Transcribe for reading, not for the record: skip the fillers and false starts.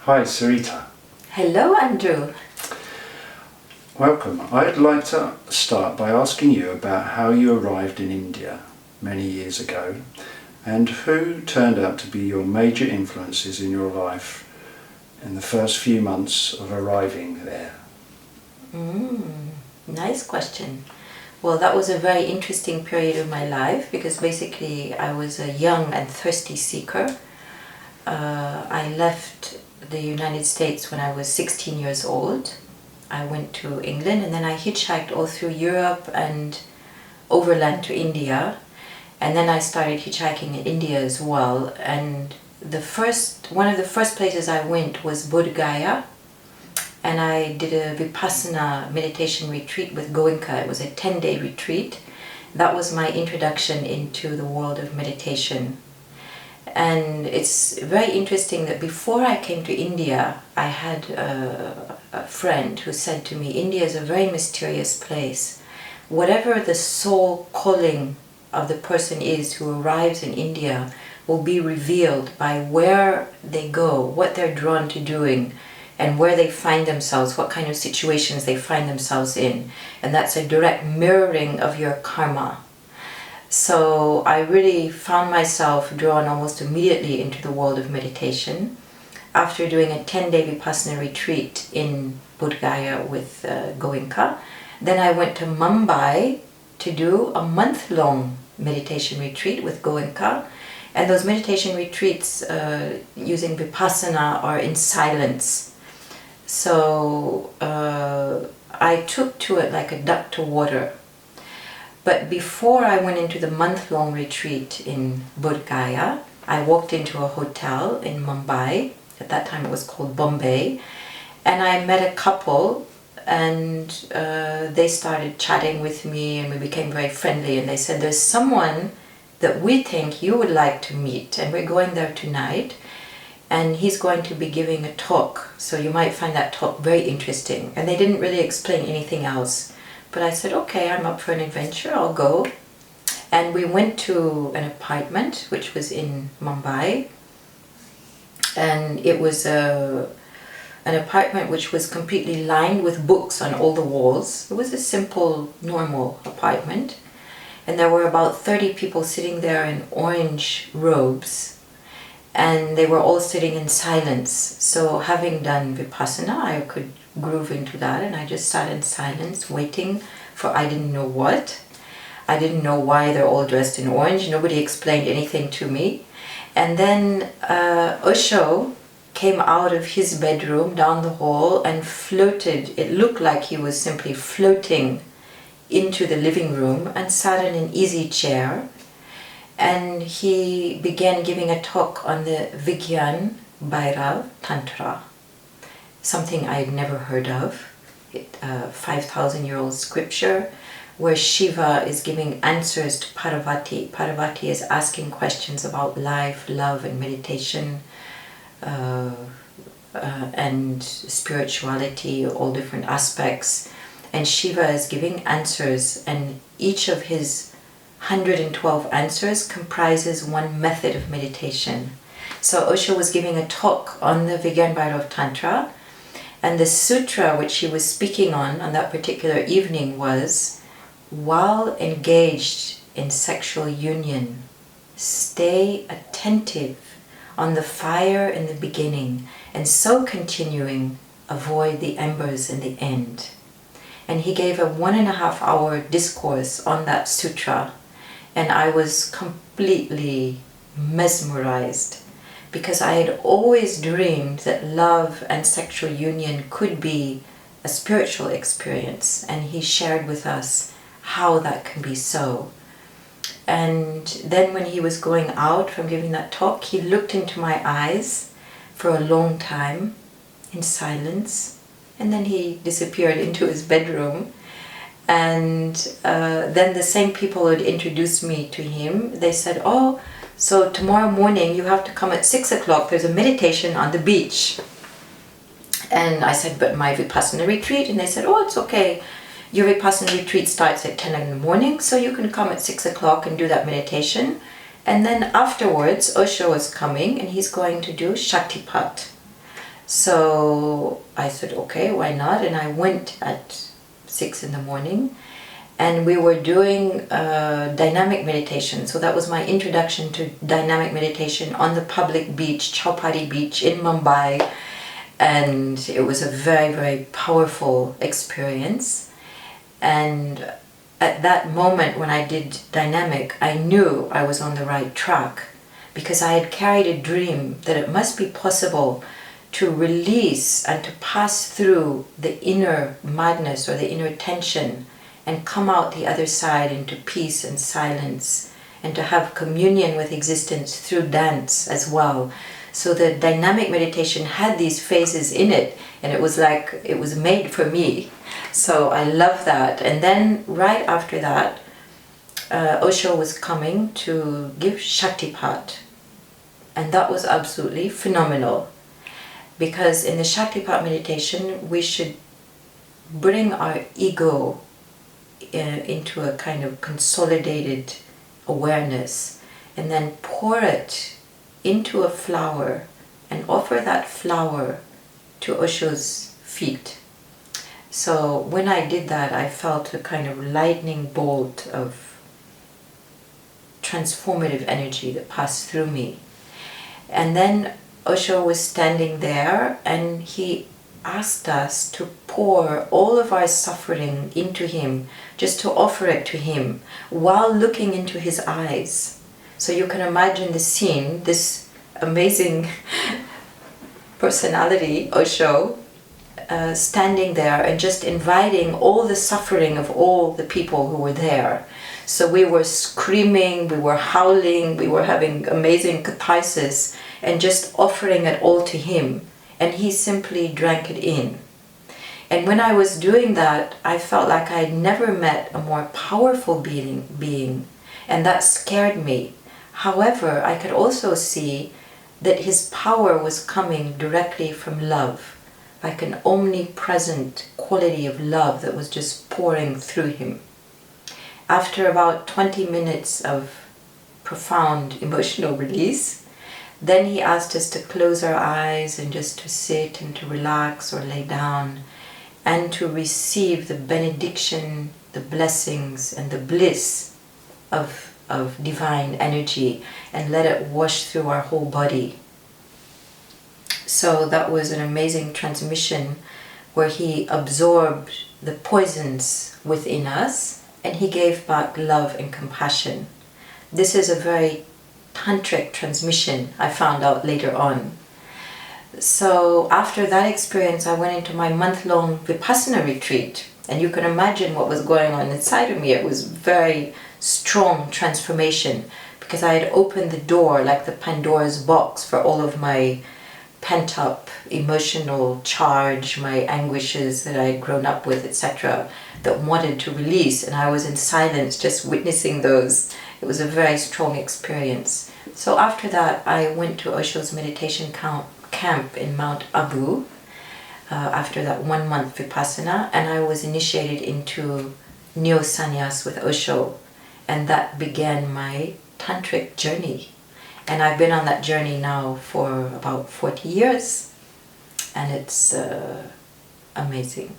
Hi, Sarita. Hello, Andrew. Welcome. I'd like to start by asking you about how you arrived in India many years ago and who turned out to be your major influences in your life in the first few months of arriving there. Nice question. Well, that was a very interesting period of my life because basically I was a young and thirsty seeker. I left the United States when I was 16 years old. I went to England and then I hitchhiked all through Europe and overland to India. And then I started hitchhiking in India as well. And one of the first places I went was Bodh Gaya. And I did a Vipassana meditation retreat with Goenka. It was a 10-day retreat. That was my introduction into the world of meditation. And it's very interesting that before I came to India, I had a friend who said to me, India is a very mysterious place. Whatever the soul calling of the person is who arrives in India will be revealed by where they go, what they're drawn to doing, and where they find themselves, what kind of situations they find themselves in. And that's a direct mirroring of your karma. So I really found myself drawn almost immediately into the world of meditation. After doing a 10-day Vipassana retreat in Bodh Gaya with Goenka, then I went to Mumbai to do a month-long meditation retreat with Goenka. And those meditation retreats using Vipassana are in silence. So I took to it like a duck to water. But before I went into the month-long retreat in Bodh Gaya, I walked into a hotel in Mumbai. At that time it was called Bombay. And I met a couple and they started chatting with me and we became very friendly. And they said, there's someone that we think you would like to meet and we're going there tonight. And he's going to be giving a talk. So you might find that talk very interesting. And they didn't really explain anything else. But I said, okay, I'm up for an adventure, I'll go. And we went to an apartment, which was in Mumbai. And it was an apartment which was completely lined with books on all the walls. It was a simple, normal apartment. And there were about 30 people sitting there in orange robes. And they were all sitting in silence. So having done Vipassana, I could groove into that, and I just sat in silence waiting for I didn't know what. I didn't know why they're all dressed in orange. Nobody explained anything to me. And then Osho came out of his bedroom down the hall and floated. It looked like he was simply floating into the living room and sat in an easy chair. And he began giving a talk on the Vigyan Bhairav Tantra, something I had never heard of, 5,000-year-old scripture, where Shiva is giving answers to Parvati. Parvati is asking questions about life, love, and meditation, and spirituality, all different aspects. And Shiva is giving answers, and each of his 112 answers comprises one method of meditation. So Osho was giving a talk on the Vigyan Bhairav Tantra, and the sutra which he was speaking on that particular evening was, while engaged in sexual union, stay attentive on the fire in the beginning, and so continuing, avoid the embers in the end. And he gave a 1.5-hour discourse on that sutra. And I was completely mesmerized because I had always dreamed that love and sexual union could be a spiritual experience. And he shared with us how that can be so. And then when he was going out from giving that talk, he looked into my eyes for a long time in silence. And then he disappeared into his bedroom. And then the same people who had introduced me to him, they said, oh, so tomorrow morning you have to come at 6 o'clock. There's a meditation on the beach. And I said, but my Vipassana retreat? And they said, oh, it's okay. Your Vipassana retreat starts at 10 in the morning, so you can come at 6 o'clock and do that meditation. And then afterwards, Osho is coming and he's going to do Shaktipat. So I said, okay, why not? And I went at 6 in the morning, and we were doing dynamic meditation. So that was my introduction to dynamic meditation on the public beach, Chowpatty Beach in Mumbai. And it was a very, very powerful experience. And at that moment when I did dynamic, I knew I was on the right track, because I had carried a dream that it must be possible to release and to pass through the inner madness or the inner tension and come out the other side into peace and silence, and to have communion with existence through dance as well. So the dynamic meditation had these phases in it, and it was like it was made for me. So I love that. And then right after that, Osho was coming to give Shaktipat, and that was absolutely phenomenal. Because in the Shaktipat meditation, we should bring our ego into a kind of consolidated awareness, and then pour it into a flower and offer that flower to Osho's feet. So when I did that, I felt a kind of lightning bolt of transformative energy that passed through me. And then Osho was standing there, and he asked us to pour all of our suffering into him, just to offer it to him while looking into his eyes. So you can imagine the scene, this amazing personality, Osho, standing there and just inviting all the suffering of all the people who were there. So we were screaming, we were howling, we were having amazing catharsis, and just offering it all to him. And he simply drank it in. And when I was doing that, I felt like I had never met a more powerful being, and that scared me. However, I could also see that his power was coming directly from love, like an omnipresent quality of love that was just pouring through him. After about 20 minutes of profound emotional release, then he asked us to close our eyes and just to sit and to relax or lay down and to receive the benediction, the blessings and the bliss of divine energy, and let it wash through our whole body. So that was an amazing transmission where he absorbed the poisons within us and he gave back love and compassion. This is a very Tantric transmission, I found out later on. So after that experience, I went into my month-long Vipassana retreat, and you can imagine what was going on inside of me. It was very strong transformation, because I had opened the door like the Pandora's box for all of my pent-up emotional charge, my anguishes that I had grown up with, etc., that wanted to release, and I was in silence just witnessing those. It was a very strong experience. So after that, I went to Osho's meditation camp in Mount Abu after that 1 month Vipassana, and I was initiated into Neo-Sannyas with Osho, and that began my Tantric journey. And I've been on that journey now for about 40 years, and it's amazing.